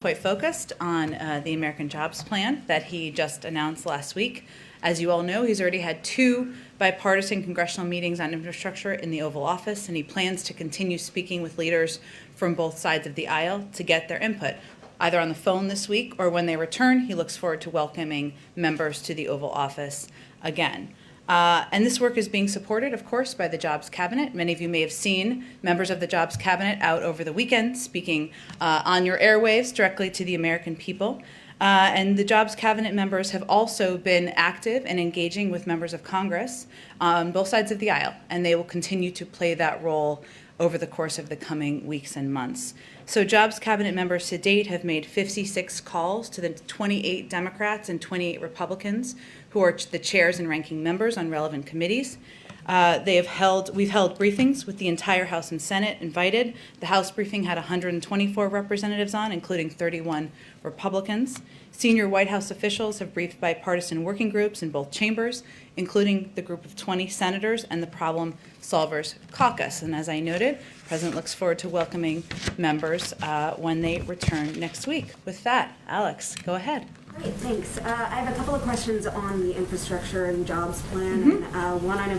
quite focused on the American Jobs Plan that he just announced last week. As you all know, he's already had 2 bipartisan congressional meetings on infrastructure in the Oval Office, and he plans to continue speaking with leaders from both sides of the aisle to get their input. Either on the phone this week or when they return, he looks forward to welcoming members to the Oval Office again. And this work is being supported, of course, by the Jobs Cabinet. Many of you may have seen members of the Jobs Cabinet out over the weekend speaking on your airwaves directly to the American people. And the Jobs Cabinet members have also been active and engaging with members of Congress on both sides of the aisle, and they will continue to play that role over the course of the coming weeks and months. So Jobs Cabinet members to date have made 56 calls to the 28 Democrats and 28 Republicans who are the chairs and ranking members on relevant committees. We've held briefings with the entire House and Senate invited. The House briefing had 124 representatives on, including 31 Republicans. Senior White House officials have briefed bipartisan working groups in both chambers, including the group of 20 senators and the Problem Solvers Caucus. And as I noted, the President looks forward to welcoming members when they return next week. With that, Alex, go ahead. Great, thanks. I have a couple of questions on the infrastructure and jobs plan, and one on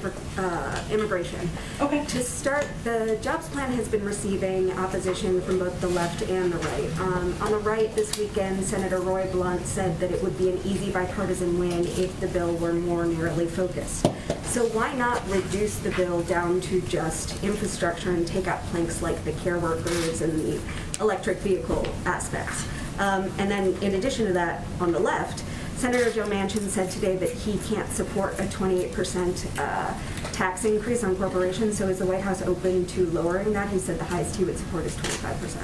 immigration. Okay. To start, the jobs plan has been receiving opposition from both the left and the right. On the right this weekend, Senator Roy Blunt said that it would be an easy bipartisan win if the bill were more narrowly focused. So why not reduce the bill down to just infrastructure and take out planks like the care workers and the electric vehicle aspects? And then in addition to that, on the left, Senator Joe Manchin said today that he can't support a 28% tax increase on corporations. So is the White House open to lowering that? He said the highest he would support is 25%.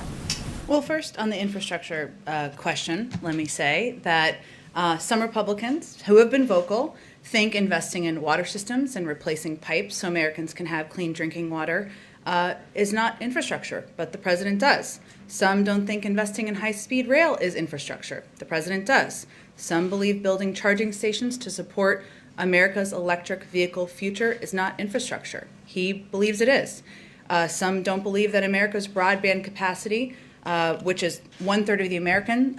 Well, first, on the infrastructure question, let me say that some Republicans who have been vocal think investing in water systems and replacing pipes so Americans can have clean drinking water is not infrastructure, but the president does. Some don't think investing in high-speed rail is infrastructure. The president does. Some believe building charging stations to support America's electric vehicle future is not infrastructure. He believes it is. Some don't believe that America's broadband capacity, which is 1/3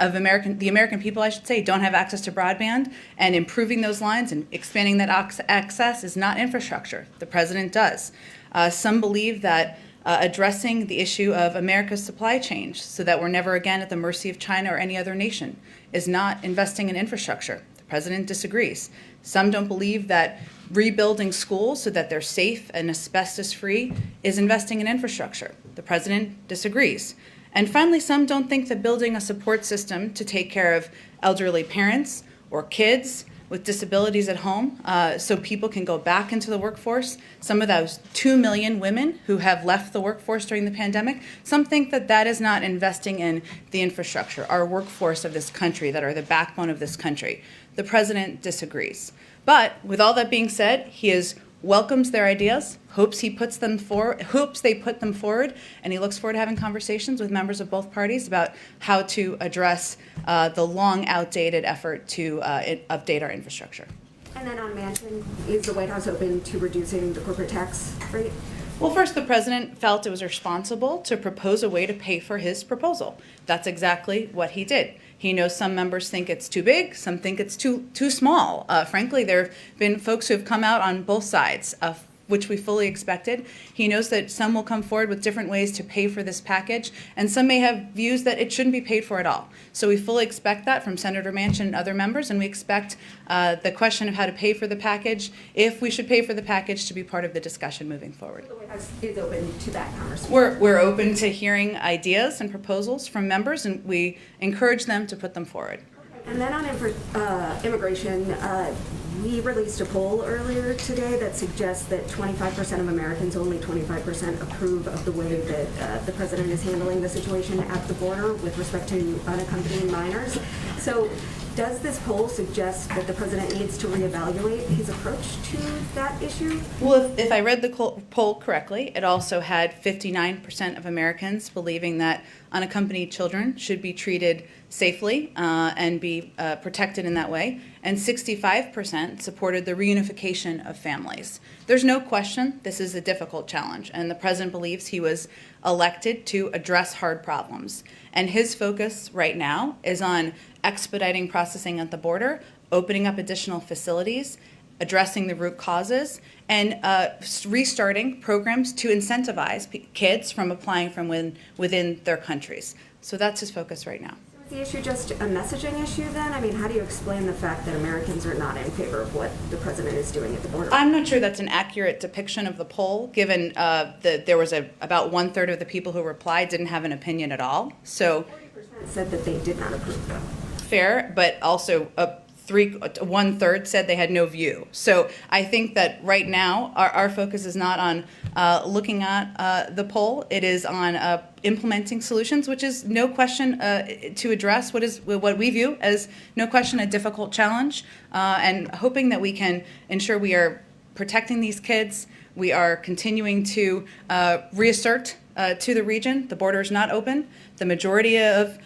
of the American people, I should say, don't have access to broadband, and improving those lines and expanding that access is not infrastructure. The president does. Some believe that addressing the issue of America's supply chain so that we're never again at the mercy of China or any other nation is not investing in infrastructure. The president disagrees. Some don't believe that rebuilding schools so that they're safe and asbestos-free is investing in infrastructure. The president disagrees. And finally, some don't think that building a support system to take care of elderly parents or kids with disabilities at home so people can go back into the workforce. Some of those 2 million women who have left the workforce during the pandemic, some think that that is not investing in the infrastructure, our workforce of this country that are the backbone of this country. The president disagrees. But with all that being said, he welcomes their ideas, hopes they put them forward, and he looks forward to having conversations with members of both parties about how to address the long outdated effort to update our infrastructure. And then on Manchin, is the White House open to reducing the corporate tax rate? Well, first, the president felt it was responsible to propose a way to pay for his proposal. That's exactly what he did. He knows some members think it's too big, some think it's too small. Frankly, there have been folks who have come out on both sides, which we fully expected. He knows that some will come forward with different ways to pay for this package, and some may have views that it shouldn't be paid for at all. So we fully expect that from Senator Manchin and other members, and we expect the question of how to pay for the package, if we should pay for the package, to be part of the discussion moving forward. The White House is open to that conversation. We're open to hearing ideas and proposals from members, and we encourage them to put them forward. And then on immigration, we released a poll earlier today that suggests that 25% of Americans, only 25%, approve of the way that the president is handling the situation at the border with respect to unaccompanied minors. So does this poll suggest that the president needs to reevaluate his approach to that issue? Well, if I read the poll correctly, it also had 59% of Americans believing that unaccompanied children should be treated safely and be protected in that way, and 65% supported the reunification of families. There's no question this is a difficult challenge, and the president believes he was elected to address hard problems. And his focus right now is on expediting processing at the border, opening up additional facilities, addressing the root causes, and restarting programs to incentivize kids from applying from within their countries. So that's his focus right now. Is the issue just a messaging issue then? I mean, how do you explain the fact that Americans are not in favor of what the president is doing at the border? I'm not sure that's an accurate depiction of the poll, given that there was about 1/3 of the people who replied didn't have an opinion at all. So 40% said that they did not approve though. fair, but also 1/3 said they had no view. So I think that right now our focus is not on looking at the poll. It is on implementing solutions, which is no question to address what we view as no question a difficult challenge, and hoping that we can ensure we are protecting these kids. We are continuing to reassert to the region. The border is not open. The majority of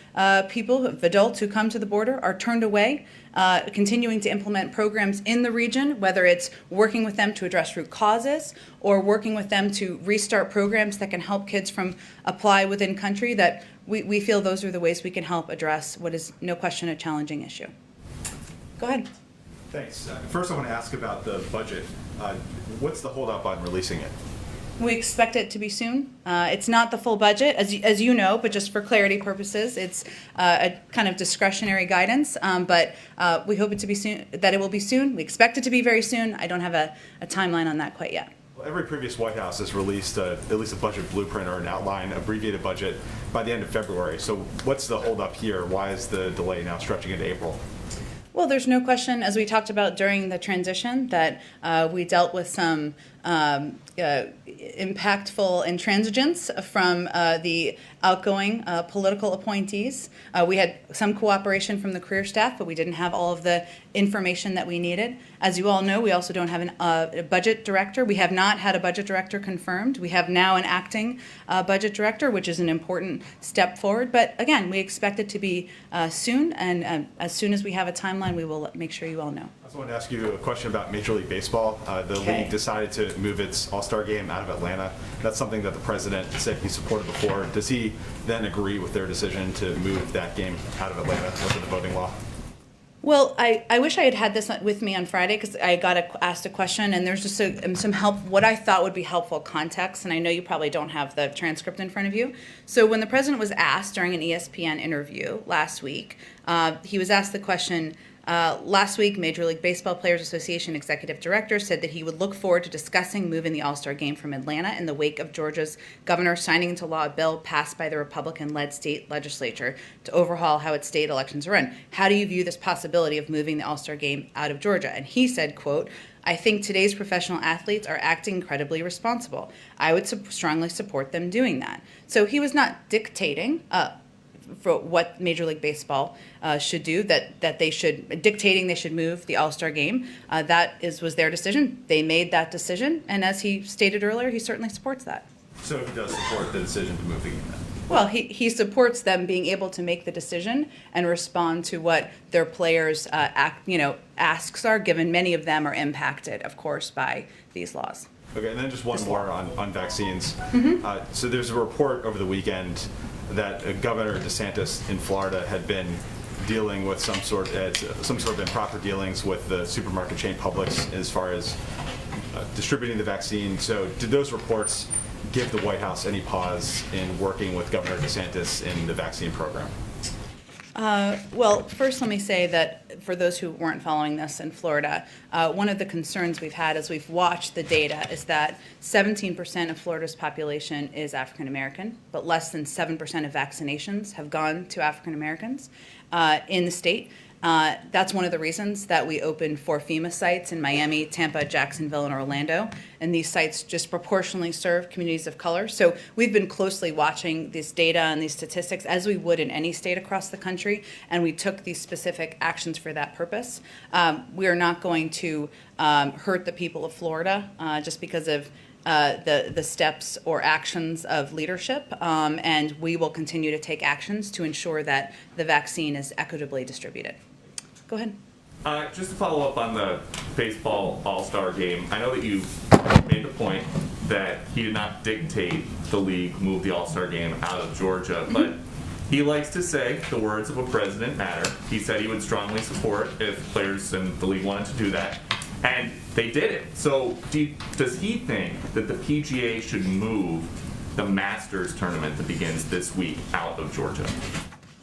people, of adults who come to the border, are turned away. Continuing to implement programs in the region, whether it's working with them to address root causes or working with them to restart programs that can help kids from apply within country, that we feel those are the ways we can help address what is no question a challenging issue. Go ahead. Thanks. First, I want to ask about the budget. What's the holdup on releasing it? We expect it to be soon. It's not the full budget, as you know, but just for clarity purposes, it's a kind of discretionary guidance. But we hope it to be soon. That it will be soon. We expect it to be very soon. I don't have a timeline on that quite yet. Well, every previous White House has released at least a budget blueprint or an outline, abbreviated budget, by the end of February. So what's the holdup here? Why is the delay now stretching into April? Well, there's no question, as we talked about during the transition, that we dealt with some impactful intransigence from the outgoing political appointees. We had some cooperation from the career staff, but we didn't have all of the information that we needed. As you all know, we also don't have a budget director. We have not had a budget director confirmed. We have now an acting budget director, which is an important step forward. But again, we expect it to be soon, and as soon as we have a timeline, we will make sure you all know. I also want to ask you a question about Major League Baseball. The league decided to move its All-Star game out of Atlanta. That's something that the president said he supported before. Does he then agree with their decision to move that game out of Atlanta under the voting law? Well, I wish I had had this with me on Friday, because I got asked a question, and there's just some help, what I thought would be helpful context, and I know you probably don't have the transcript in front of you. So when the president was asked during an ESPN interview last week, he was asked the question, last week, Major League Baseball Players Association executive director said that he would look forward to discussing moving the All-Star game from Atlanta in the wake of Georgia's governor signing into law a bill passed by the Republican-led state legislature to overhaul how its state elections are run. How do you view this possibility of moving the All-Star game out of Georgia? And he said, quote, "I think today's professional athletes are acting incredibly responsible. I would strongly support them doing that." So he was not dictating for what Major League Baseball should do, that they should, dictating they should move the All-Star game. That was their decision. They made that decision, and as he stated earlier, he certainly supports that. So he does support the decision to move the game then? Well, he supports them being able to make the decision and respond to what their players' asks are, given many of them are impacted, of course, by these laws. Okay, and then just one more on vaccines. So there's a report over the weekend that Governor DeSantis in Florida had been dealing with some sort of improper dealings with the supermarket chain Publix as far as distributing the vaccine. So did those reports give the White House any pause in working with Governor DeSantis in the vaccine program? Well, first let me say that for those who weren't following this in Florida, one of the concerns we've had as we've watched the data is that 17% of Florida's population is African American, but less than 7% of vaccinations have gone to African Americans in the state. That's one of the reasons that we opened 4 FEMA sites in Miami, Tampa, Jacksonville, and Orlando. And these sites disproportionately serve communities of color. So we've been closely watching this data and these statistics, as we would in any state across the country, and we took these specific actions for that purpose. We are not going to hurt the people of Florida just because of the steps or actions of leadership, and we will continue to take actions to ensure that the vaccine is equitably distributed. Go ahead. Just to follow up on the baseball All-Star game, I know that you made the point that he did not dictate the league move the All-Star game out of Georgia, but he likes to say the words of a president matter. He said he would strongly support if players in the league wanted to do that, and they did it. So does he think that the PGA should move the Masters tournament that begins this week out of Georgia?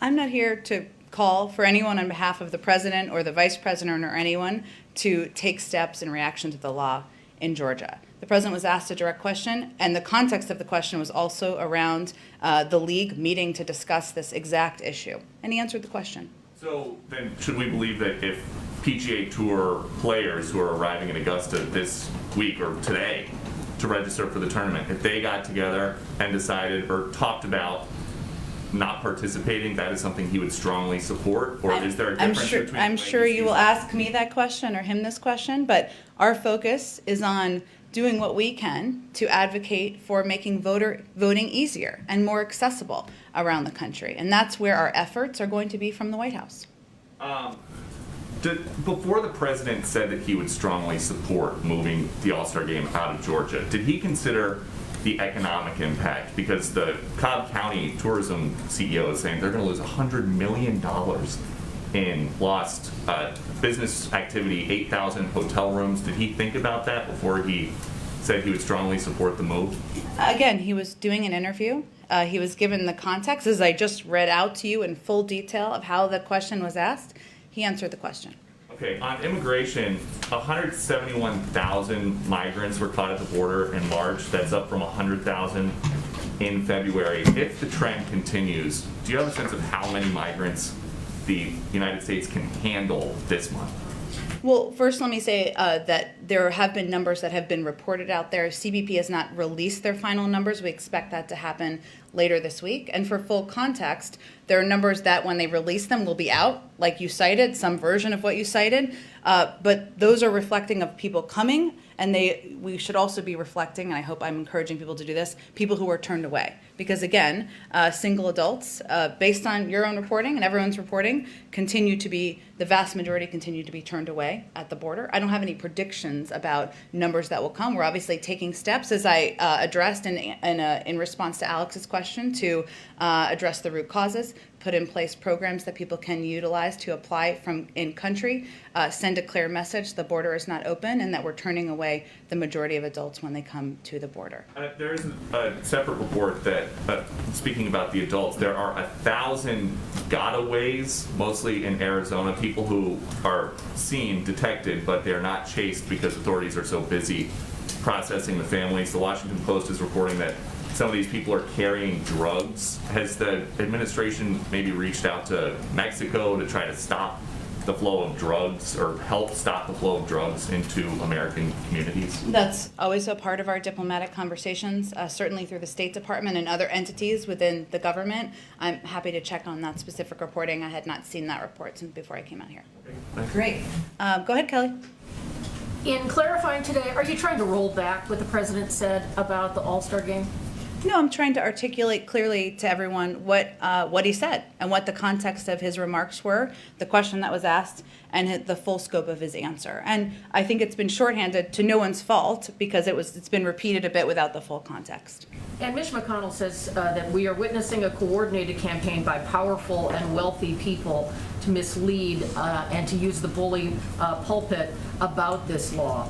I'm not here to call for anyone on behalf of the president or the vice president or anyone to take steps in reaction to the law in Georgia. The president was asked a direct question, and the context of the question was also around the league meeting to discuss this exact issue, and he answered the question. So then should we believe that if PGA Tour players who are arriving in Augusta this week or today to register for the tournament, if they got together and decided or talked about not participating, that is something he would strongly support? Or is there a difference between... I'm sure you will ask me that question or him this question, but our focus is on doing what we can to advocate for making voting easier and more accessible around the country. And that's where our efforts are going to be from the White House. Before the president said that he would strongly support moving the All-Star game out of Georgia, did he consider the economic impact? Because the Cobb County tourism CEO is saying they're going to lose $100 million in lost business activity, 8,000 hotel rooms. Did he think about that before he said he would strongly support the move? Again, he was doing an interview. He was given the context, as I just read out to you in full detail of how the question was asked. He answered the question. Okay, on immigration, 171,000 migrants were caught at the border in March. That's up from 100,000 in February. If the trend continues, do you have a sense of how many migrants the United States can handle this month? Well, first let me say that there have been numbers that have been reported out there. CBP has not released their final numbers. We expect that to happen later this week. And for full context, there are numbers that when they release them will be out, like you cited, some version of what you cited. But those are reflecting of people coming, and we should also be reflecting, and I hope I'm encouraging people to do this, people who are turned away. Because again, single adults, based on your own reporting and everyone's reporting, the vast majority continue to be turned away at the border. I don't have any predictions about numbers that will come. We're obviously taking steps, as I addressed in response to Alex's question, to address the root causes, put in place programs that people can utilize to apply from in country, send a clear message the border is not open and that we're turning away the majority of adults when they come to the border. There is a separate report that, speaking about the adults, there are 1,000 gotaways, mostly in Arizona, people who are seen, detected, but they're not chased because authorities are so busy processing the families. The Washington Post is reporting that some of these people are carrying drugs. Has the administration maybe reached out to Mexico to try to stop the flow of drugs or help stop the flow of drugs into American communities? That's always a part of our diplomatic conversations, certainly through the State Department and other entities within the government. I'm happy to check on that specific reporting. I had not seen that report since before I came out here. Okay, Great. Go ahead, Kelly. In clarifying today, are you trying to roll back what the president said about the All-Star game? No, I'm trying to articulate clearly to everyone what he said and what the context of his remarks were, the question that was asked, and the full scope of his answer. And I think it's been shorthanded to no one's fault because it's been repeated a bit without the full context. And Mitch McConnell says that we are witnessing a coordinated campaign by powerful and wealthy people to mislead and to use the bully pulpit about this law.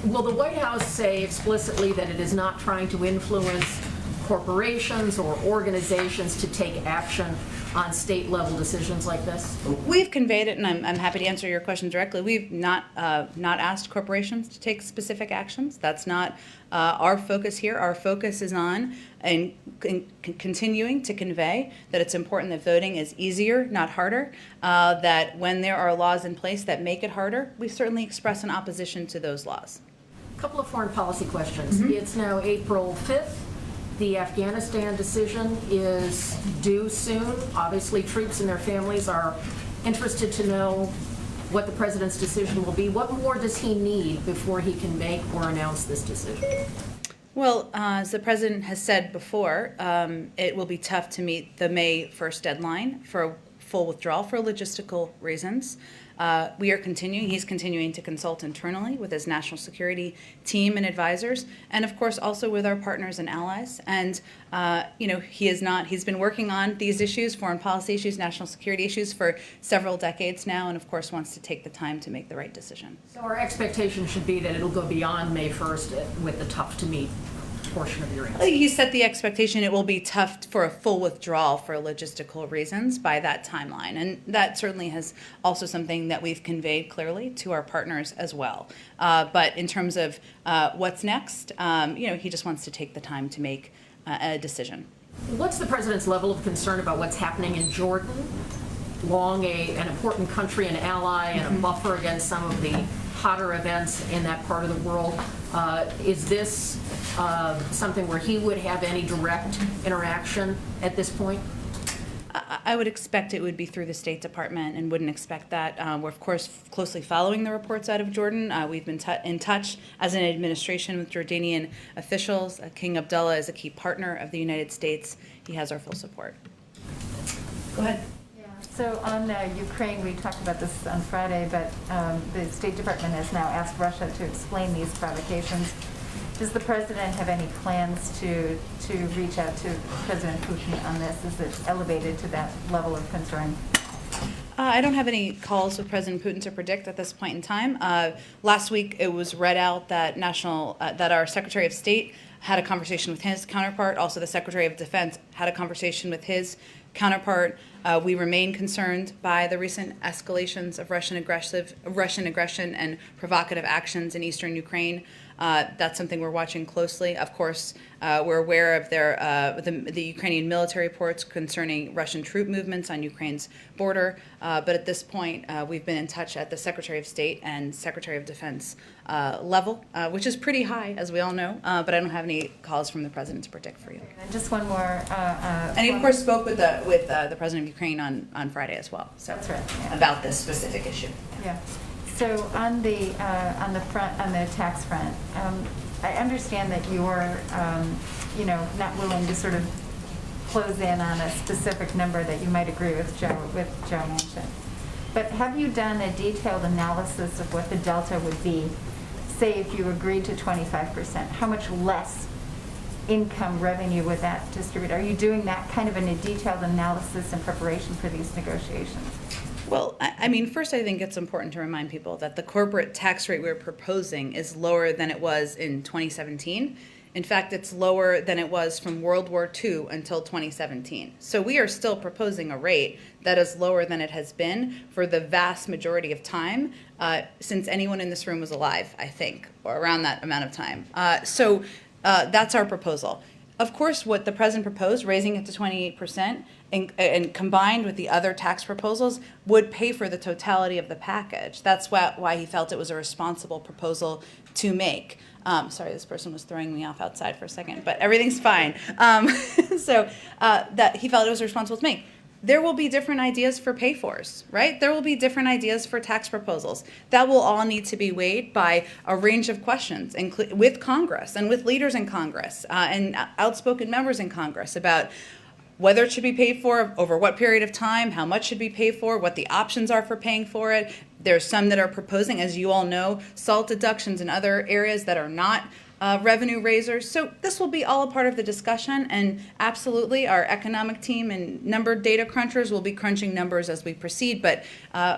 Will the White House say explicitly that it is not trying to influence corporations or organizations to take action on state-level decisions like this? We've conveyed it, and I'm happy to answer your question directly. We've not asked corporations to take specific actions. That's not our focus here. Our focus is on continuing to convey that it's important that voting is easier, not harder, that when there are laws in place that make it harder, we certainly express an opposition to those laws. A couple of foreign policy questions. It's now April 5th. The Afghanistan decision is due soon. Obviously, troops and their families are interested to know what the president's decision will be. What more does he need before he can make or announce this decision? Well, as the president has said before, it will be tough to meet the May 1st deadline for full withdrawal for logistical reasons. He's continuing to consult internally with his national security team and advisors, and of course also with our partners and allies. And, he's been working on these issues, foreign policy issues, national security issues for several decades now, and of course wants to take the time to make the right decision. So our expectation should be that it'll go beyond May 1st with the tough to meet portion of your answer. He set the expectation it will be tough for a full withdrawal for logistical reasons by that timeline. And that certainly has also something that we've conveyed clearly to our partners as well. But in terms of what's next, he just wants to take the time to make a decision. What's the president's level of concern about what's happening in Jordan? Long an important country, an ally, and a buffer against some of the hotter events in that part of the world. Is this something where he would have any direct interaction at this point? I would expect it would be through the State Department and wouldn't expect that. We're, of course, closely following the reports out of Jordan. We've been in touch as an administration with Jordanian officials. King Abdullah is a key partner of the United States. He has our full support. Go ahead. So on Ukraine, we talked about this on Friday, but the State Department has now asked Russia to explain these provocations. Does the president have any plans to reach out to President Putin on this? Is it elevated to that level of concern? I don't have any calls with President Putin to predict at this point in time. Last week, it was read out that that our Secretary of State had a conversation with his counterpart. Also, the Secretary of Defense had a conversation with his counterpart. We remain concerned by the recent escalations of Russian aggression and provocative actions in eastern Ukraine. That's something we're watching closely. Of course, we're aware of the Ukrainian military reports concerning Russian troop movements on Ukraine's border. But at this point, we've been in touch at the Secretary of State and Secretary of Defense level, which is pretty high, as we all know. But I don't have any calls from the president to predict for you. And just one more. And he, of course, spoke with the president of Ukraine on Friday as well. So That's right. Yeah. about this specific issue. Yeah. So on the tax front, I understand that you're not willing to sort of close in on a specific number that you might agree with Joe mentioned. But have you done a detailed analysis of what the delta would be, say if you agreed to 25%? How much less income revenue would that distribute? Are you doing that kind of in a detailed analysis in preparation for these negotiations? Well, I mean, first, I think it's important to remind people that the corporate tax rate we're proposing is lower than it was in 2017. In fact, it's lower than it was from World War II until 2017. So we are still proposing a rate that is lower than it has been for the vast majority of time since anyone in this room was alive, I think, or around that amount of time. So that's our proposal. Of course, what the president proposed, raising it to 28%, and combined with the other tax proposals, would pay for the totality of the package. That's why he felt it was a responsible proposal to make. Sorry, this person was throwing me off outside for a second, but everything's fine. So that he felt it was responsible to make. There will be different ideas for pay-fors, right? There will be different ideas for tax proposals. That will all need to be weighed by a range of questions with Congress and with leaders in Congress and outspoken members in Congress about whether it should be paid for, over what period of time, how much should be paid for, what the options are for paying for it. There's some that are proposing, as you all know, SALT deductions in other areas that are not revenue raisers. So this will be all a part of the discussion, and absolutely our economic team and numbered data crunchers will be crunching numbers as we proceed, but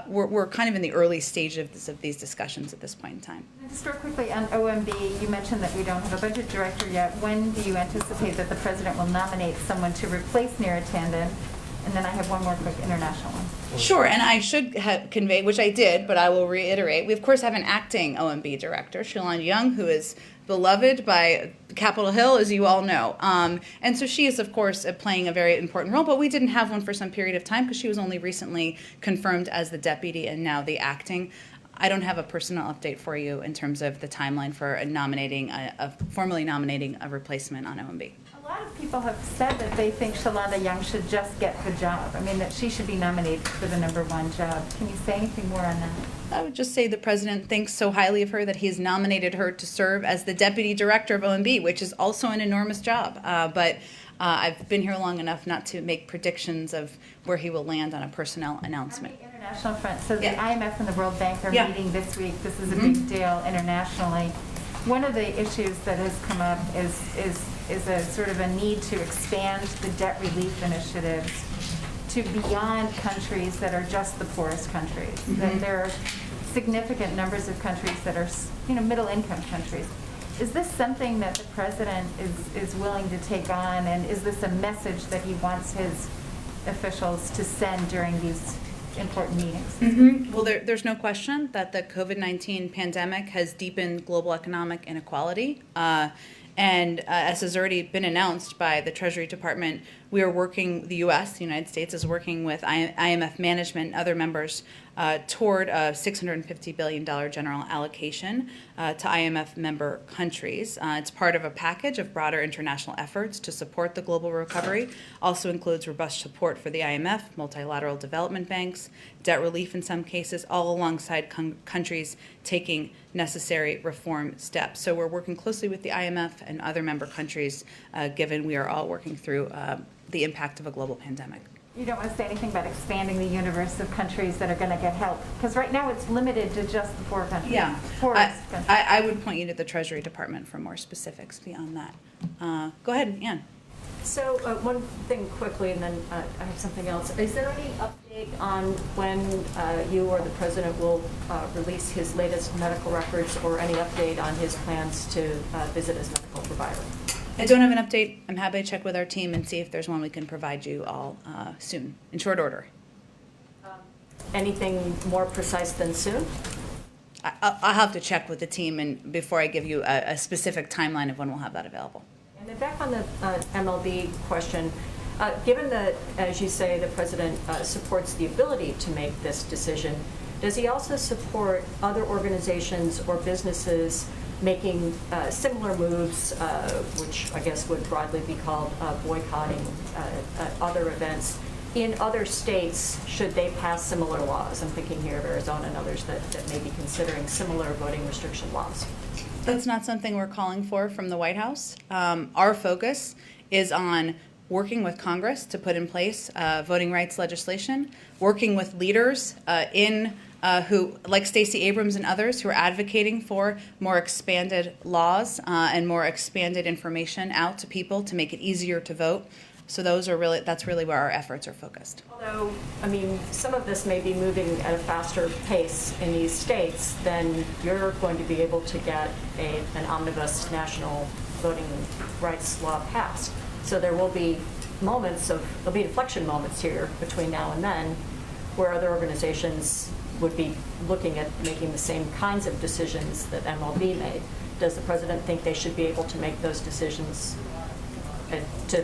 we're kind of in the early stages of these discussions at this point in time. Just real quickly on OMB, you mentioned that we don't have a budget director yet. When do you anticipate that the president will nominate someone to replace Neera Tanden? And then I have one more quick international one. Sure, and I should have conveyed, which I did, but I will reiterate, we of course have an acting OMB director, Shilon Young, who is beloved by Capitol Hill, as you all know. And so she is, of course, playing a very important role, but we didn't have one for some period of time because she was only recently confirmed as the deputy and now the acting. I don't have a personal update for you in terms of the timeline for formally nominating a replacement on OMB. A lot of people have said that they think Shalanda Young should just get the job. I mean, that she should be nominated for the #1 job. Can you say anything more on that? I would just say the president thinks so highly of her that he has nominated her to serve as the deputy director of OMB, which is also an enormous job. But I've been here long enough not to make predictions of where he will land on a personnel announcement. On the international front, so the Yeah. IMF and the World Bank are Yeah. meeting this week. This is a big deal internationally. One of the issues that has come up is a sort of a need to expand the debt relief initiatives to beyond countries that are just the poorest countries. That there are significant numbers of countries that are, middle income countries. Is this something that the president is willing to take on, and is this a message that he wants his officials to send during these important meetings? Well, there's no question that the COVID-19 pandemic has deepened global economic inequality. And as has already been announced by the Treasury Department, we are working, the U.S., the United States, is working with IMF management and other members toward a $650 billion general allocation to IMF member countries. It's part of a package of broader international efforts to support the global recovery. Also includes robust support for the IMF, multilateral development banks, debt relief in some cases, all alongside countries taking necessary reform steps. So we're working closely with the IMF and other member countries, given we are all working through the impact of a global pandemic. You don't want to say anything about expanding the universe of countries that are going to get help? Because right now it's limited to just the poor countries. Yeah, Poorest countries. I would point you to the Treasury Department for more specifics beyond that. Go ahead, Ann. So one thing quickly, and then I have something else. Is there any update on when you or the president will release his latest medical records, or any update on his plans to visit his medical provider? I don't have an update. I'm happy to check with our team and see if there's one we can provide you all soon, in short order. Anything more precise than soon? I'll have to check with the team and before I give you a specific timeline of when we'll have that available. And then back on the MLB question, given that, as you say, the president supports the ability to make this decision, does he also support other organizations or businesses making similar moves, which I guess would broadly be called boycotting other events in other states should they pass similar laws? I'm thinking here of Arizona and others that may be considering similar voting restriction laws. That's not something we're calling for from the White House. Our focus is on working with Congress to put in place voting rights legislation, working with leaders who, like Stacey Abrams and others, who are advocating for more expanded laws and more expanded information out to people to make it easier to vote. So that's really where our efforts are focused. Although, I mean, some of this may be moving at a faster pace in these states, then you're going to be able to get an omnibus national voting rights law passed. So there will be there'll be inflection moments here between now and then where other organizations would be looking at making the same kinds of decisions that MLB made. Does the president think they should be able to make those decisions to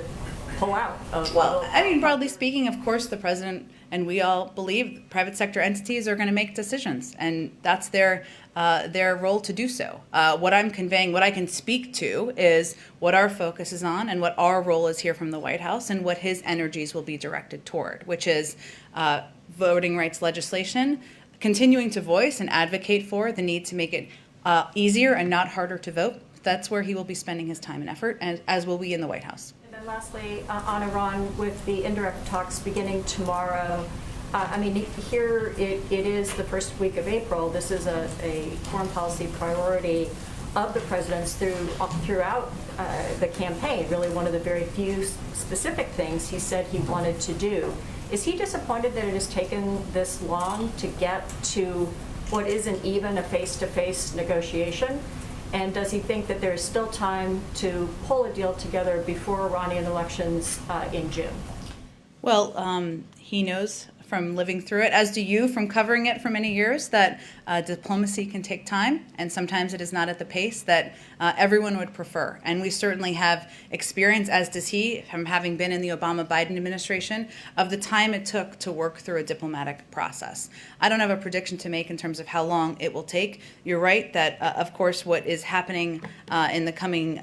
pull out of? Well, I mean, broadly speaking, of course, the president and we all believe private sector entities are going to make decisions, and that's their role to do so. What I'm conveying, what I can speak to, is what our focus is on and what our role is here from the White House and what his energies will be directed toward, which is voting rights legislation, continuing to voice and advocate for the need to make it easier and not harder to vote. That's where he will be spending his time and effort, and as will we in the White House. And then lastly, on Iran, with the indirect talks beginning tomorrow, I mean, here it is the first week of April. This is a foreign policy priority of the president's throughout the campaign, really one of the very few specific things he said he wanted to do. Is he disappointed that it has taken this long to get to what isn't even a face-to-face negotiation? And does he think that there's still time to pull a deal together before Iranian elections in June? Well, he knows from living through it, as do you from covering it for many years, that diplomacy can take time, and sometimes it is not at the pace that everyone would prefer. And we certainly have experience, as does he, from having been in the Obama-Biden administration, of the time it took to work through a diplomatic process. I don't have a prediction to make in terms of how long it will take. You're right that, of course, what is happening in the coming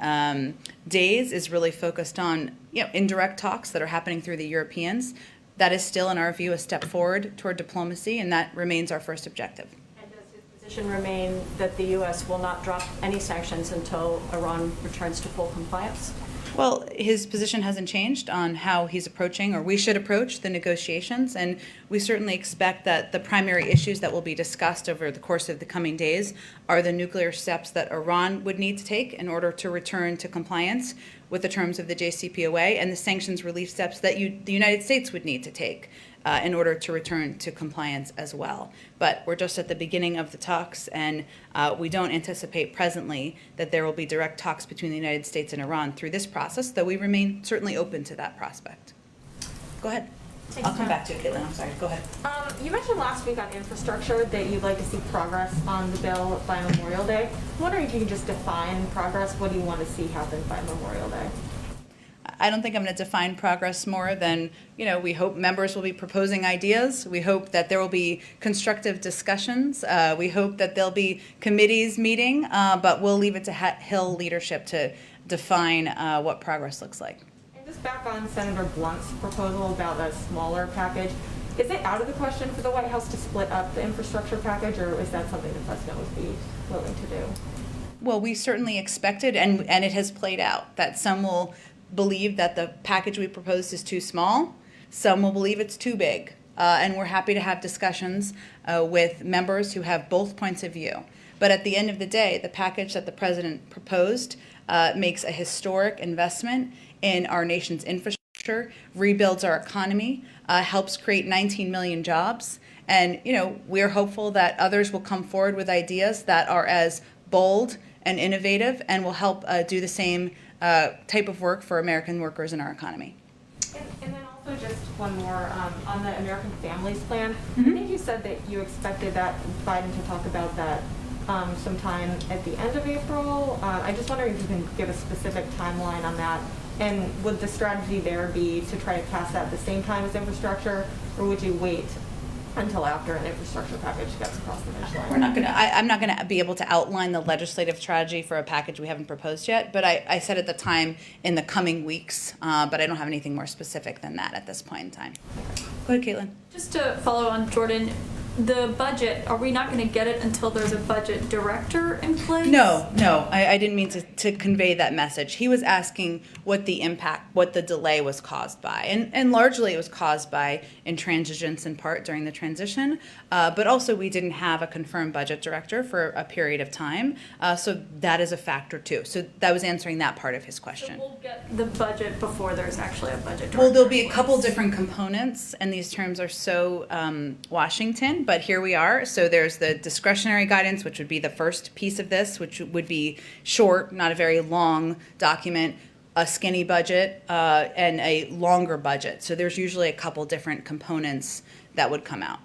days is really focused on indirect talks that are happening through the Europeans. That is still, in our view, a step forward toward diplomacy, and that remains our first objective. And does his position remain that the U.S. will not drop any sanctions until Iran returns to full compliance? Well, his position hasn't changed on how he's approaching, or we should approach, the negotiations, and we certainly expect that the primary issues that will be discussed over the course of the coming days are the nuclear steps that Iran would need to take in order to return to compliance with the terms of the JCPOA, and the sanctions relief steps that the United States would need to take in order to return to compliance as well. But we're just at the beginning of the talks, and we don't anticipate presently that there will be direct talks between the United States and Iran through this process, though we remain certainly open to that prospect. Go ahead. Thanks, I'll come Tom. back to you, Caitlin. I'm sorry. Go ahead. You mentioned last week on infrastructure that you'd like to see progress on the bill by Memorial Day. I'm wondering if you could just define progress. What do you want to see happen by Memorial Day? I don't think I'm going to define progress more than, we hope members will be proposing ideas. We hope that there will be constructive discussions. We hope that there'll be committees meeting, but we'll leave it to Hill leadership to define what progress looks like. And just back on Senator Blunt's proposal about a smaller package, is it out of the question for the White House to split up the infrastructure package, or is that something the president would be willing to do? Well, we certainly expected, and it has played out, that some will believe that the package we proposed is too small. Some will believe it's too big. And we're happy to have discussions with members who have both points of view. But at the end of the day, the package that the president proposed makes a historic investment in our nation's infrastructure, rebuilds our economy, helps create 19 million jobs. And, we're hopeful that others will come forward with ideas that are as bold and innovative and will help do the same type of work for American workers in our economy. And then also just one more on the American Families Plan. I think you said that you expected that Biden to talk about that sometime at the end of April. I just wondering if you can give a specific timeline on that. And would the strategy there be to try to pass that at the same time as infrastructure, or would you wait until after an infrastructure package gets across the finish line? I'm not going to be able to outline the legislative strategy for a package we haven't proposed yet, but I said at the time in the coming weeks, but I don't have anything more specific than that at this point in time. Go ahead, Caitlin. Just to follow on Jordan, the budget, are we not going to get it until there's a budget director in place? No, I didn't mean to convey that message. He was asking what the delay was caused by. And largely it was caused by intransigence in part during the transition, but also we didn't have a confirmed budget director for a period of time, so that is a factor too. So that was answering that part of his question. So we'll get the budget before there's actually a budget director. Well, there'll be in a couple place. different components, and these terms are so Washington, but here we are. So there's the discretionary guidance, which would be the first piece of this, which would be short, not a very long document, a skinny budget, and a longer budget. So there's usually a couple different components that would come out.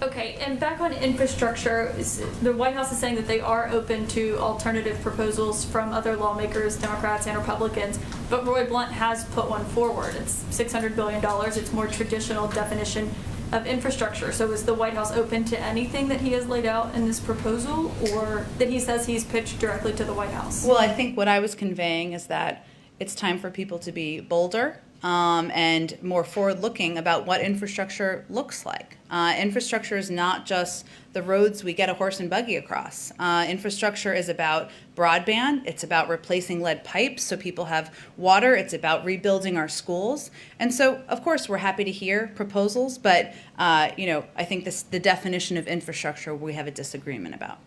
Okay, and back on infrastructure, the White House is saying that they are open to alternative proposals from other lawmakers, Democrats and Republicans, but Roy Blunt has put one forward. It's $600 billion. It's more traditional definition of infrastructure. So is the White House open to anything that he has laid out in this proposal, or that he says he's pitched directly to the White House? Well, I think what I was conveying is that it's time for people to be bolder and more forward-looking about what infrastructure looks like. Infrastructure is not just the roads we get a horse and buggy across. Infrastructure is about broadband. It's about replacing lead pipes so people have water. It's about rebuilding our schools. And so, of course, we're happy to hear proposals, but I think the definition of infrastructure we have a disagreement about.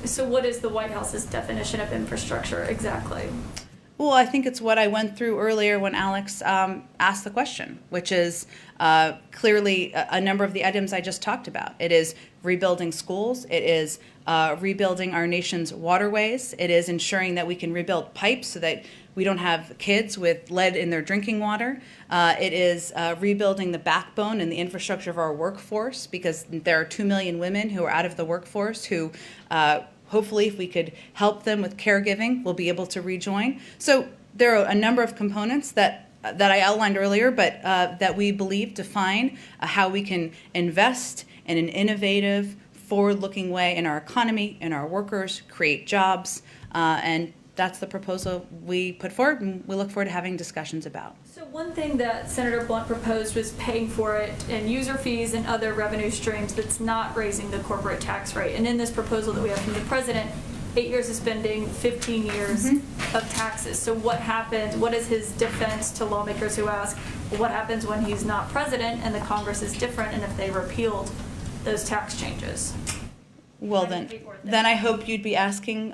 So what is the White House's definition of infrastructure exactly? Well, I think it's what I went through earlier when Alex asked the question, which is clearly a number of the items I just talked about. It is rebuilding schools. It is rebuilding our nation's waterways. It is ensuring that we can rebuild pipes so that we don't have kids with lead in their drinking water. It is rebuilding the backbone and the infrastructure of our workforce, because there are 2 million women who are out of the workforce who hopefully, if we could help them with caregiving, we'll be able to rejoin. So there are a number of components that I outlined earlier, but that we believe define how we can invest in an innovative, forward-looking way in our economy, in our workers, create jobs, and that's the proposal we put forward, and we look forward to having discussions about. So one thing that Senator Blunt proposed was paying for it in user fees and other revenue streams that's not raising the corporate tax rate. And in this proposal that we have from the president, 8 years of spending, 15 years of taxes. So what happens, what is his defense to lawmakers who ask, well, what happens when he's not president and the Congress is different, and if they repealed those tax changes? Well, then I hope you'd be asking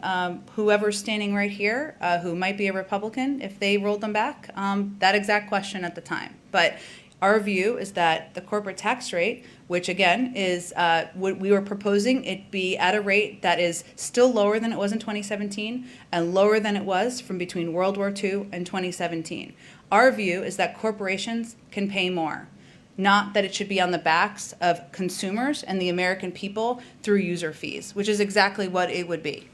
whoever's standing right here, who might be a Republican, if they rolled them back, that exact question at the time. But our view is that the corporate tax rate, which again is what we were proposing, it be at a rate that is still lower than it was in 2017 and lower than it was from between World War II and 2017. Our view is that corporations can pay more, not that it should be on the backs of consumers and the American people through user fees, which is exactly what it would be.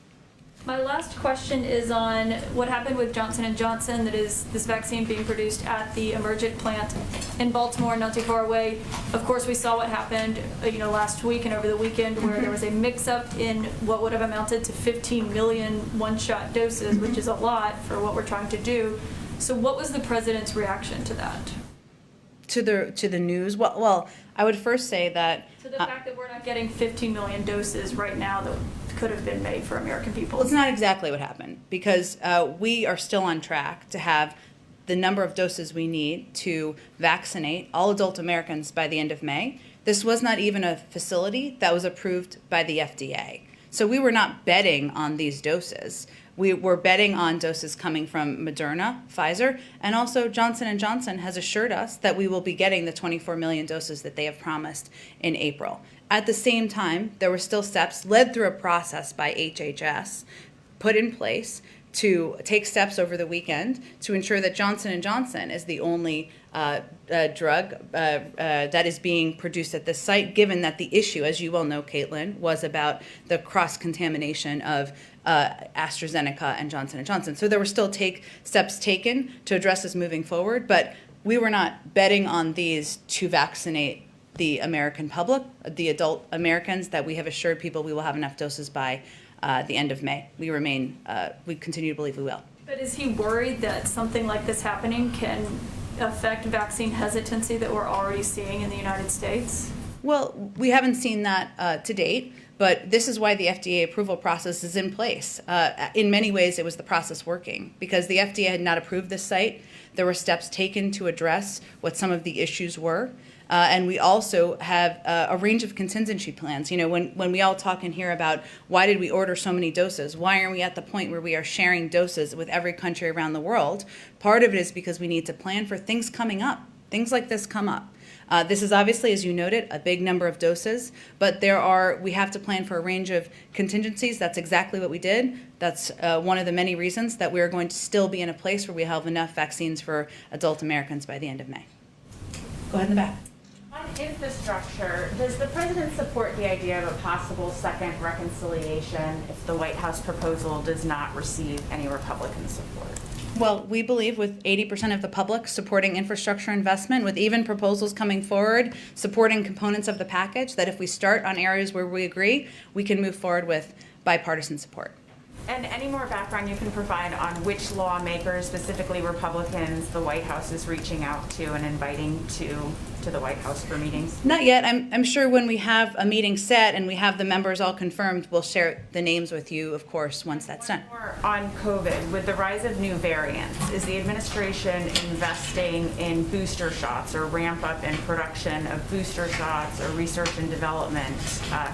My last question is on what happened with Johnson & Johnson, that is this vaccine being produced at the Emergent plant in Baltimore, not too far away. Of course, we saw what happened last week and over the weekend, where there was a mix-up in what would have amounted to 15 million one-shot doses, which is a lot for what we're trying to do. So what was the president's reaction to that? To the news? Well, I would first say that To the fact that we're not getting 15 million doses right now that could have been made for American people. well, it's not exactly what happened, because we are still on track to have the number of doses we need to vaccinate all adult Americans by the end of May. This was not even a facility that was approved by the FDA. So we were not betting on these doses. We were betting on doses coming from Moderna, Pfizer, and also Johnson & Johnson has assured us that we will be getting the 24 million doses that they have promised in April. At the same time, there were still steps led through a process by HHS put in place to take steps over the weekend to ensure that Johnson & Johnson is the only drug that is being produced at this site, given that the issue, as you well know, Caitlin, was about the cross-contamination of AstraZeneca and Johnson & Johnson. So there were still steps taken to address this moving forward, but we were not betting on these to vaccinate the American public, the adult Americans, that we have assured people we will have enough doses by the end of May. We continue to believe we will. But is he worried that something like this happening can affect vaccine hesitancy that we're already seeing in the United States? Well, we haven't seen that to date, but this is why the FDA approval process is in place. In many ways, it was the process working, because the FDA had not approved this site. There were steps taken to address what some of the issues were. And we also have a range of contingency plans. When we all talk in here about why did we order so many doses, why aren't we at the point where we are sharing doses with every country around the world? Part of it is because we need to plan for things coming up. Things like this come up. This is obviously, as you noted, a big number of doses, but we have to plan for a range of contingencies. That's exactly what we did. That's one of the many reasons that we are going to still be in a place where we have enough vaccines for adult Americans by the end of May. Go ahead in the back. On infrastructure, does the president support the idea of a possible second reconciliation if the White House proposal does not receive any Republican support? Well, we believe with 80% of the public supporting infrastructure investment, with even proposals coming forward supporting components of the package, that if we start on areas where we agree, we can move forward with bipartisan support. And any more background you can provide on which lawmakers, specifically Republicans, the White House is reaching out to and inviting to the White House for meetings? Not yet. I'm sure when we have a meeting set and we have the members all confirmed, we'll share the names with you, of course, once that's done. More on COVID, with the rise of new variants, is the administration investing in booster shots or ramp up in production of booster shots or research and development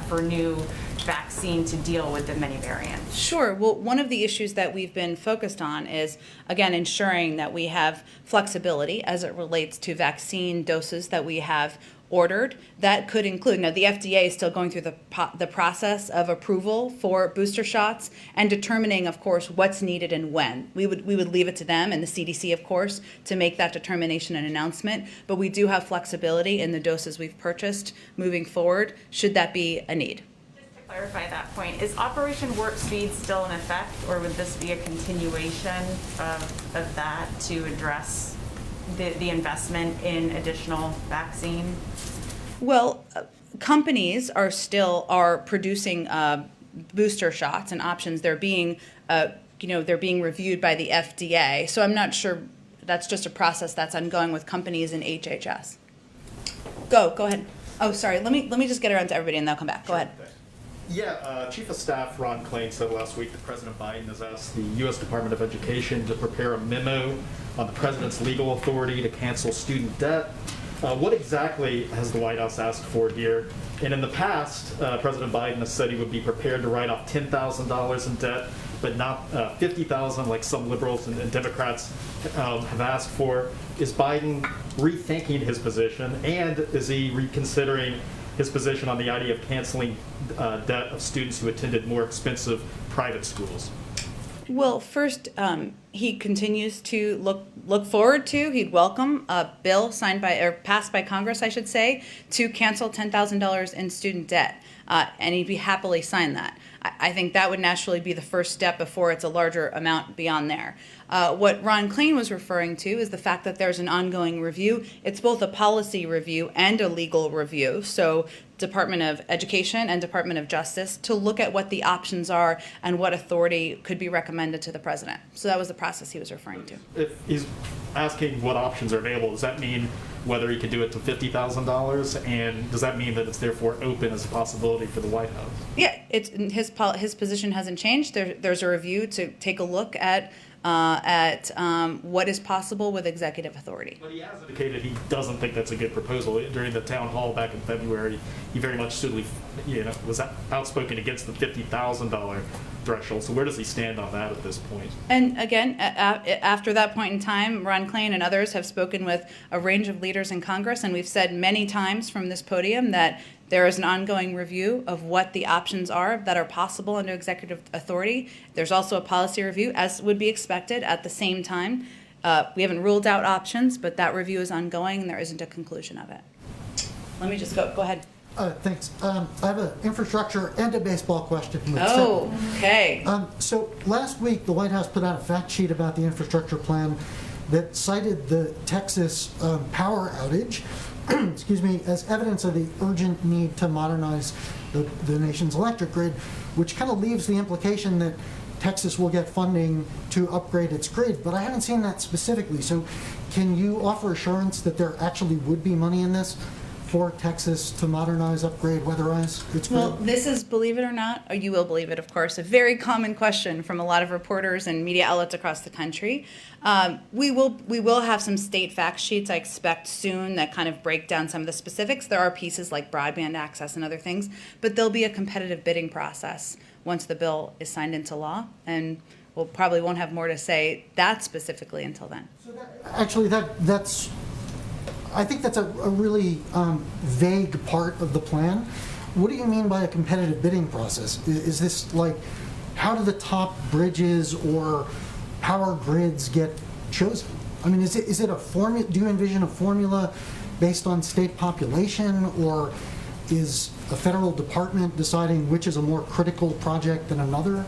for new vaccine to deal with the many variants? Sure. Well, one of the issues that we've been focused on is, again, ensuring that we have flexibility as it relates to vaccine doses that we have ordered. That could include, now the FDA is still going through the process of approval for booster shots and determining, of course, what's needed and when. We would leave it to them and the CDC, of course, to make that determination and announcement. But we do have flexibility in the doses we've purchased moving forward, should that be a need. Clarify that point. Is Operation Warp Speed still in effect, or would this be a continuation of that to address the investment in additional vaccine? Well, companies are producing booster shots and options. They're being reviewed by the FDA. So I'm not sure. That's just a process that's ongoing with companies and HHS. Go ahead. Oh, sorry. Let me just get around to everybody and they'll come back. Go ahead. Chief of Staff Ron Klain said last week that President Biden has asked the U.S. Department of Education to prepare a memo on the president's legal authority to cancel student debt. What exactly has the White House asked for here? And in the past, President Biden has said he would be prepared to write off $10,000 in debt, but not $50,000 like some liberals and Democrats have asked for. Is Biden rethinking his position, and is he reconsidering his position on the idea of canceling debt of students who attended more expensive private schools? Well, first, he continues to look forward to, he'd welcome a bill signed by, or passed by Congress, I should say, to cancel $10,000 in student debt, and he'd be happily sign that. I think that would naturally be the first step before it's a larger amount beyond there. What Ron Klain was referring to is the fact that there's an ongoing review. It's both a policy review and a legal review. So Department of Education and Department of Justice to look at what the options are and what authority could be recommended to the president. So that was the process he was referring to. If he's asking what options are available, does that mean whether he could do it to $50,000? And does that mean that it's therefore open as a possibility for the White House? Yeah, it's his position hasn't changed. There's a review to take a look at what is possible with executive authority. But he has indicated he doesn't think that's a good proposal. During the town hall back in February, he very much was outspoken against the $50,000 threshold. So where does he stand on that at this point? And again, after that point in time, Ron Klain and others have spoken with a range of leaders in Congress, and we've said many times from this podium that there is an ongoing review of what the options are that are possible under executive authority. There's also a policy review, as would be expected at the same time. We haven't ruled out options, but that review is ongoing and there isn't a conclusion of it. Let me just go ahead. Thanks. I have an infrastructure and a baseball question. Oh, okay. So last week, the White House put out a fact sheet about the infrastructure plan that cited the Texas power outage excuse me, as evidence of the urgent need to modernize the nation's electric grid, which kind of leaves the implication that Texas will get funding to upgrade its grid, but I haven't seen that specifically. So can you offer assurance that there actually would be money in this for Texas to modernize, upgrade, weatherize its grid? Well, this is, believe it or not, or you will believe it, of course, a very common question from a lot of reporters and media outlets across the country. We will have some state fact sheets, I expect, soon that kind of break down some of the specifics. There are pieces like broadband access and other things, but there'll be a competitive bidding process once the bill is signed into law, and we'll probably won't have more to say that specifically until then. Actually, that's I think that's a really vague part of the plan. What do you mean by a competitive bidding process? Is this like, how do the top bridges or power grids get chosen? I mean, is it a formula? Do you envision a formula based on state population, or is a federal department deciding which is a more critical project than another?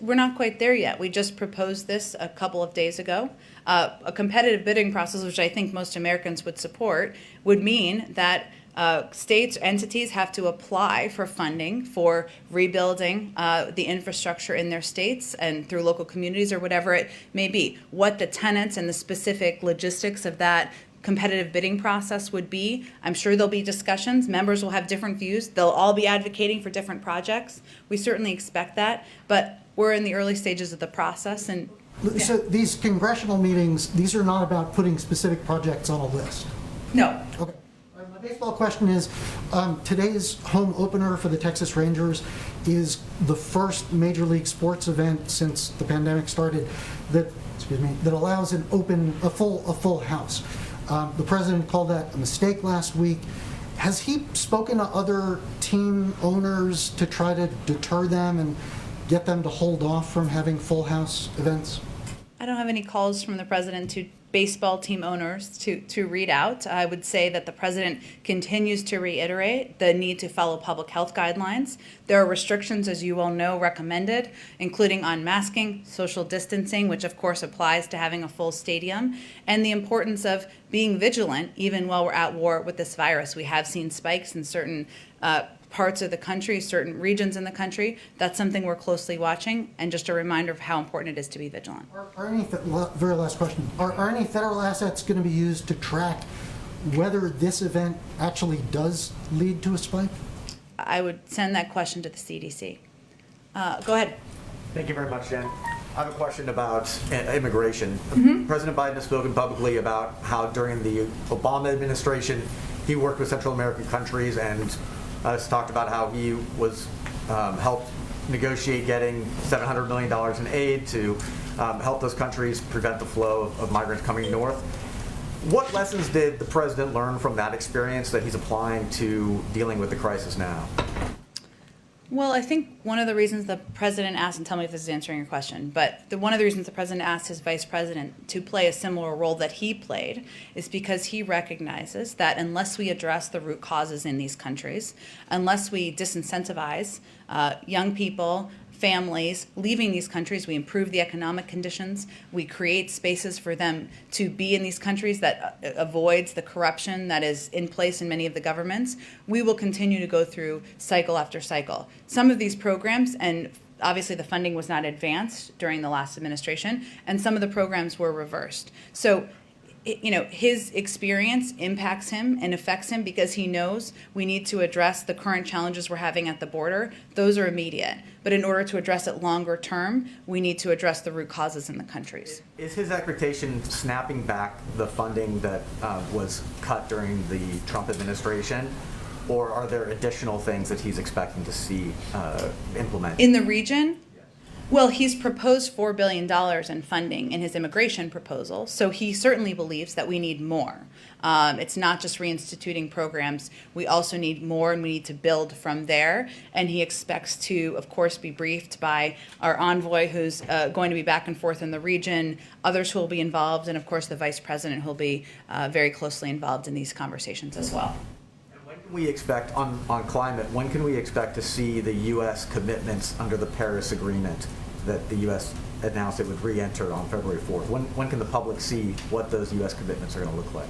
We're not quite there yet. We just proposed this a couple of days ago. A competitive bidding process, which I think most Americans would support, would mean that states, entities have to apply for funding for rebuilding the infrastructure in their states and through local communities or whatever it may be. What the tenets and the specific logistics of that competitive bidding process would be, I'm sure there'll be discussions. Members will have different views. They'll all be advocating for different projects. We certainly expect that, but we're in the early stages of the process. And so these congressional meetings, these are not about putting specific projects on a list? No. Okay. My baseball question is, today's home opener for the Texas Rangers is the first major league sports event since the pandemic started that allows a full house. The president called that a mistake last week. Has he spoken to other team owners to try to deter them and get them to hold off from having full house events? I don't have any calls from the president to baseball team owners to read out. I would say that the president continues to reiterate the need to follow public health guidelines. There are restrictions, as you all know, recommended, including on masking, social distancing, which of course applies to having a full stadium, and the importance of being vigilant even while we're at war with this virus. We have seen spikes in certain parts of the country, certain regions in the country. That's something we're closely watching, and just a reminder of how important it is to be vigilant. Very last question. Are any federal assets going to be used to track whether this event actually does lead to a spike? I would send that question to the CDC. Go ahead. Thank you very much, Jen. I have a question about immigration. Mm-hmm. President Biden has spoken publicly about how during the Obama administration, he worked with Central American countries and has talked about how he was helped negotiate getting $700 million in aid to help those countries prevent the flow of migrants coming north. What lessons did the president learn from that experience that he's applying to dealing with the crisis now? Well, I think one of the reasons the president asked, and tell me if this is answering your question, but one of the reasons the president asked his vice president to play a similar role that he played is because he recognizes that unless we address the root causes in these countries, unless we disincentivize young people, families leaving these countries, we improve the economic conditions, we create spaces for them to be in these countries that avoids the corruption that is in place in many of the governments, we will continue to go through cycle after cycle. Some of these programs, and obviously the funding was not advanced during the last administration, and some of the programs were reversed. So his experience impacts him and affects him because he knows we need to address the current challenges we're having at the border. Those are immediate. But in order to address it longer term, we need to address the root causes in the countries. Is his expectation snapping back the funding that was cut during the Trump administration? Or are there additional things that he's expecting to see implemented? In the region? Well, he's proposed $4 billion in funding in his immigration proposal, so he certainly believes that we need more. It's not just reinstituting programs. We also need more, and we need to build from there. And he expects to, of course, be briefed by our envoy, who's going to be back and forth in the region, others who will be involved, and, of course, the vice president who will be very closely involved in these conversations as well. When can we expect, on climate, when can we expect to see the U.S. commitments under the Paris Agreement that the U.S. announced it would re-enter on February 4th? When can the public see what those U.S. commitments are going to look like?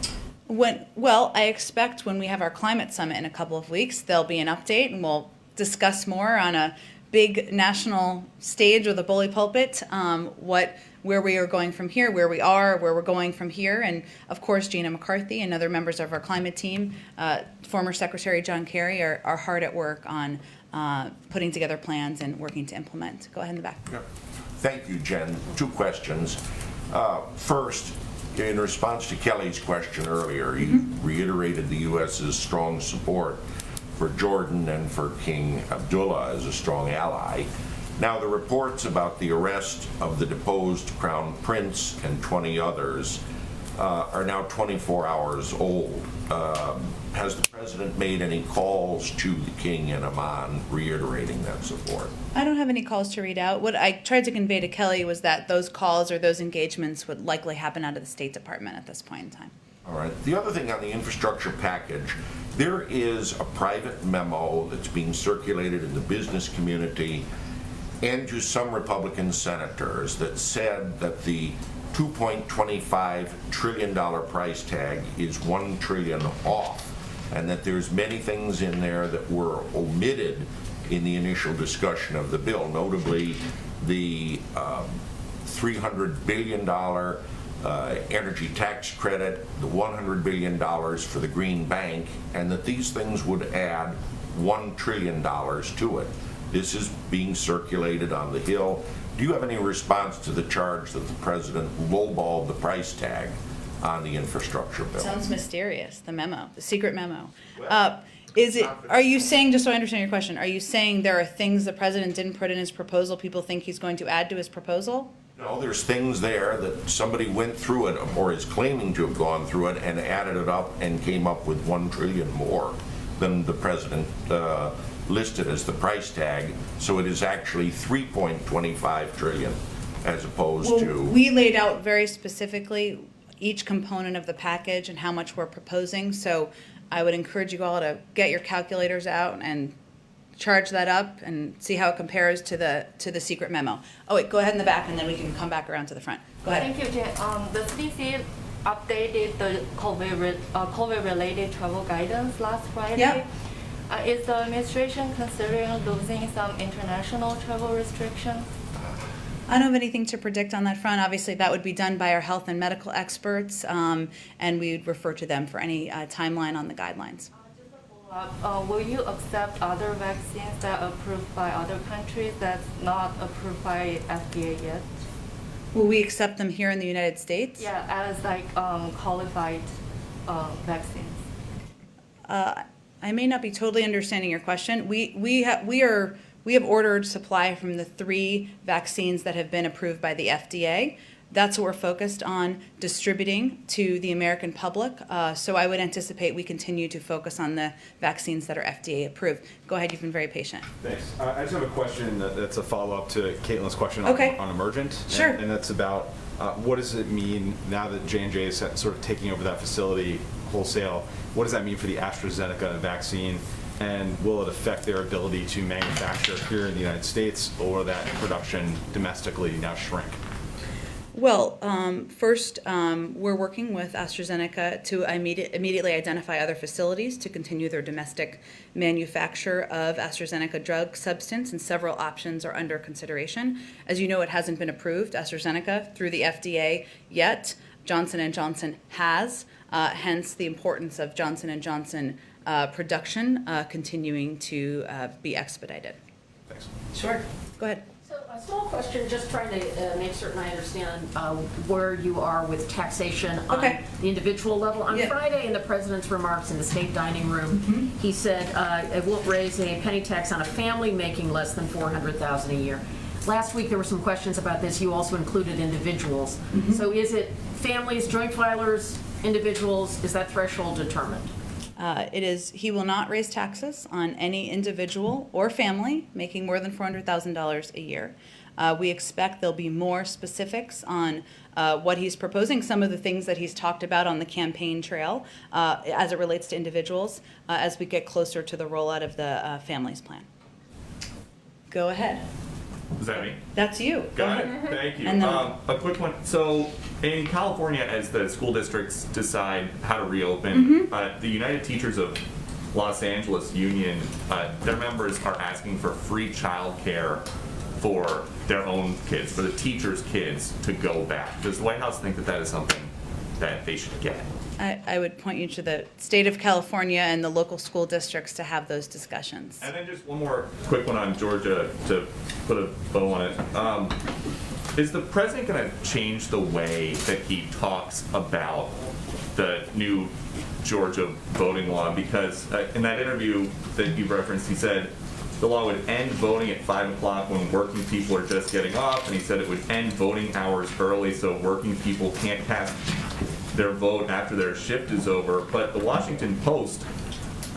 Well, I expect when we have our climate summit in a couple of weeks, there'll be an update, and we'll discuss more on a big national stage with a bully pulpit, where we are going from here, where we are, where we're going from here. And of course, Gina McCarthy and other members of our climate team, former Secretary John Kerry, are hard at work on putting together plans and working to implement. Go ahead in the back. Yeah. Thank you, Jen. Two questions. First, in response to Kelly's question earlier, you reiterated the U.S.'s strong support for Jordan and for King Abdullah as a strong ally. Now, the reports about the arrest of the deposed Crown Prince and 20 others are now 24 hours old. Has the president made any calls to the king in Amman reiterating that support? I don't have any calls to read out. What I tried to convey to Kelly was that those calls or those engagements would likely happen out of the State Department at this point in time. All right. The other thing on the infrastructure package, there is a private memo that's being circulated in the business community and to some Republican senators that said that the $2.25 trillion price tag is $1 trillion off, and that there's many things in there that were omitted in the initial discussion of the bill, notably the $300 billion energy tax credit, the $100 billion for the Green Bank, and that these things would add $1 trillion to it. This is being circulated on the Hill. Do you have any response to the charge that the president lowballed the price tag on the infrastructure bill? Sounds mysterious, the memo, the secret memo. Are you saying, just so I understand your question, are you saying there are things the president didn't put in his proposal people think he's going to add to his proposal? No, there's things there that somebody went through it or is claiming to have gone through it and added it up and came up with $1 trillion more than the president listed as the price tag. So it is actually $3.25 trillion as opposed to... We laid out very specifically each component of the package and how much we're proposing. So I would encourage you all to get your calculators out and charge that up and see how it compares to the secret memo. Oh wait, go ahead in the back and then we can come back around to the front. Go ahead. Thank you, Jen. The CDC updated the COVID-related travel guidance last Friday. Yeah. Is the administration considering losing some international travel restrictions? I don't have anything to predict on that front. Obviously, that would be done by our health and medical experts, and we would refer to them for any timeline on the guidelines. Just a Will you accept other vaccines that are approved by other countries that's not approved by FDA yet? Will we accept them here in the United States? Yeah, as like qualified vaccines. I may not be totally understanding your question. We have ordered supply from the 3 vaccines that have been approved by the FDA. That's what we're focused on distributing to the American public. So I would anticipate we continue to focus on the vaccines that are FDA approved. Go ahead, you've been very patient. Thanks. I just have a question that's a follow-up to Caitlin's question Okay. on Emergent. Sure. And that's about what does it mean now that J&J is sort of taking over that facility wholesale? What does that mean for the AstraZeneca vaccine? And will it affect their ability to manufacture here in the United States, or will that production domestically now shrink? Well, first, we're working with AstraZeneca to immediately identify other facilities to continue their domestic manufacture of AstraZeneca drug substance, and several options are under consideration. As you know, it hasn't been approved, AstraZeneca, through the FDA yet. Johnson & Johnson has, hence the importance of Johnson & Johnson production continuing to be expedited. Thanks. Sure. Go ahead. So a small question, just trying to make certain I understand where you are with taxation on Okay. the individual level. On Yeah. Friday, in the president's remarks in the state dining room, he said it won't raise a penny tax on a family making less than $400,000 a year. Last week, there were some questions about this. You also included individuals. So is it families, joint filers, individuals? Is that threshold determined? He will not raise taxes on any individual or family making more than $400,000 a year. We expect there'll be more specifics on what he's proposing, some of the things that he's talked about on the campaign trail as it relates to individuals as we get closer to the rollout of the families plan. Go ahead. Is that me? That's you. Go Got ahead. it. Thank you. And then- A quick one. So in California, as the school districts decide how to reopen, the United Teachers of Los Angeles Union, their members are asking for free childcare for their own kids, for the teachers' kids to go back. Does the White House think that that is something that they should get? I would point you to the state of California and the local school districts to have those discussions. And then just one more quick one on Georgia to put a bow on it. Is the president going to change the way that he talks about the new Georgia voting law? Because in that interview that you referenced, he said the law would end voting at 5 o'clock when working people are just getting off, and he said it would end voting hours early so working people can't cast their vote after their shift is over. But the Washington Post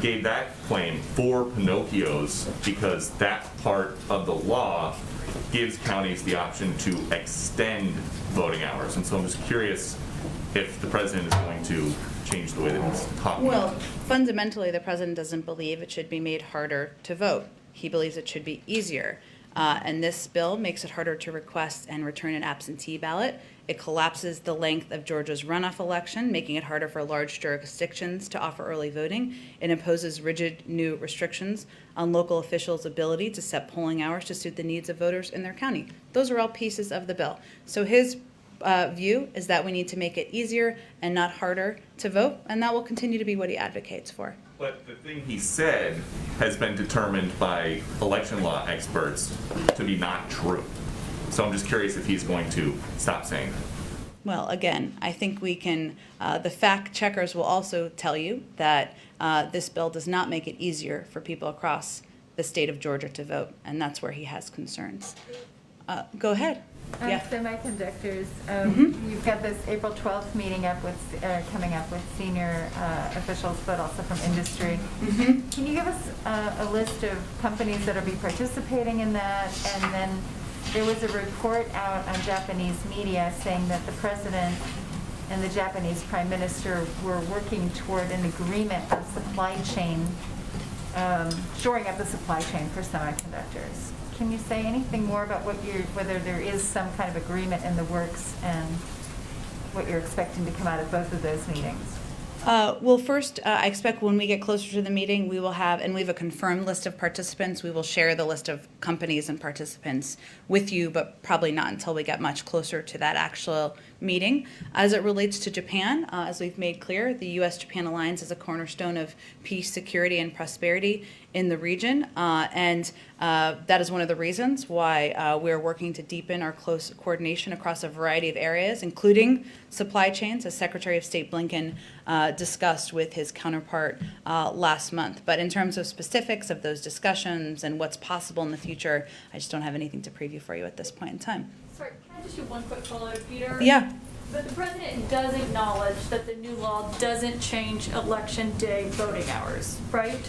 gave that claim 4 Pinocchios because that part of the law gives counties the option to extend voting hours. And so I'm just curious if the president is going to change the way that he's talking. Well, fundamentally, the president doesn't believe it should be made harder to vote. He believes it should be easier. And this bill makes it harder to request and return an absentee ballot. It collapses the length of Georgia's runoff election, making it harder for large jurisdictions to offer early voting. It imposes rigid new restrictions on local officials' ability to set polling hours to suit the needs of voters in their county. Those are all pieces of the bill. So his view is that we need to make it easier and not harder to vote, and that will continue to be what he advocates for. But the thing he said has been determined by election law experts to be not true. So I'm just curious if he's going to stop saying that. Well, again, I think we can, the fact checkers will also tell you that this bill does not make it easier for people across the state of Georgia to vote, and that's where he has concerns. Go ahead. Yeah. Semiconductors, you've got this April 12th meeting coming up with senior officials, but also from industry. Can you give us a list of companies that will be participating in that? And then there was a report out on Japanese media saying that the president and the Japanese prime minister were working toward an agreement on supply chain, shoring up the supply chain for semiconductors. Can you say anything more about whether there is some kind of agreement in the works and what you're expecting to come out of both of those meetings? Well, first, I expect when we get closer to the meeting, we will have, and we have a confirmed list of participants. We will share the list of companies and participants with you, but probably not until we get much closer to that actual meeting. As it relates to Japan, as we've made clear, the U.S.-Japan alliance is a cornerstone of peace, security, and prosperity in the region, and that is one of the reasons why we're working to deepen our close coordination across a variety of areas, including supply chains, as Secretary of State Blinken discussed with his counterpart last month. But in terms of specifics of those discussions and what's possible in the future, I just don't have anything to preview for you at this point in time. Sorry, can I just do one quick follow-up, Peter? Yeah. But the president does acknowledge that the new law doesn't change election day voting hours, right?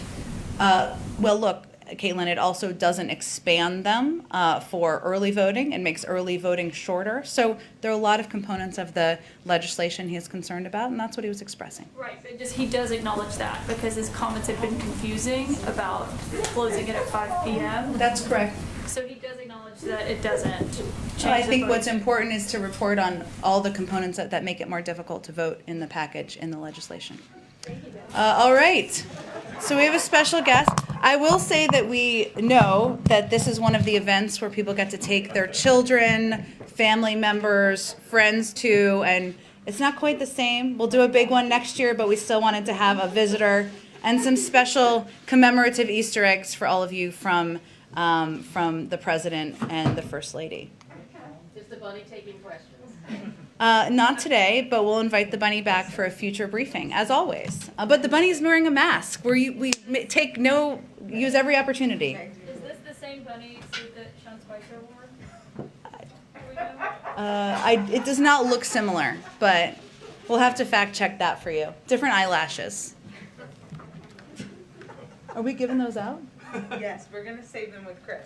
Well, look, Caitlin, it also doesn't expand them for early voting and makes early voting shorter. So there are a lot of components of the legislation he is concerned about, and that's what he was expressing. Right, but he does acknowledge that because his comments have been confusing about closing it at 5 p.m. That's correct. So he does acknowledge that it doesn't change I the think voting. what's important is to report on all the components that make it more difficult to vote in the package in the legislation. All right. So we have a special guest. I will say that we know that this is one of the events where people get to take their children, family members, friends to, and it's not quite the same. We'll do a big one next year, but we still wanted to have a visitor and some special commemorative Easter eggs for all of you from the President and the First Lady. Is the bunny taking questions? Not today, but we'll invite the bunny back for a future briefing, as always. But the bunny's wearing a mask, where we use every opportunity. Is this the same bunny suit that Sean Spicer wore? Do we know? It does not look similar, but we'll have to fact check that for you. Different eyelashes. Are we giving those out? Yes, we're gonna save them with Chris.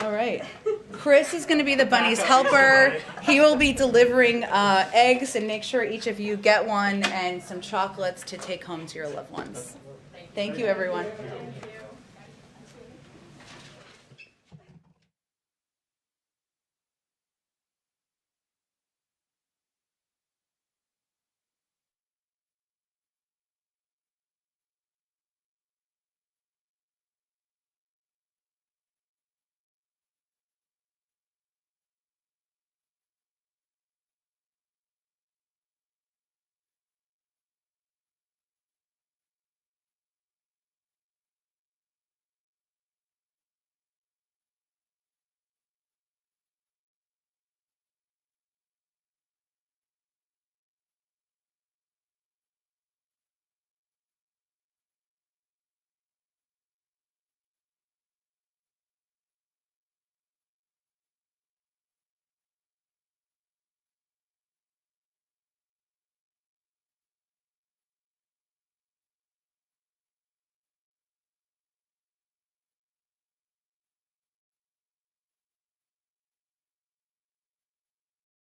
All right. Chris is going to be the bunny's helper. He will be delivering eggs, and make sure each of you get one and some chocolates to take home to your loved ones. Thank you, everyone.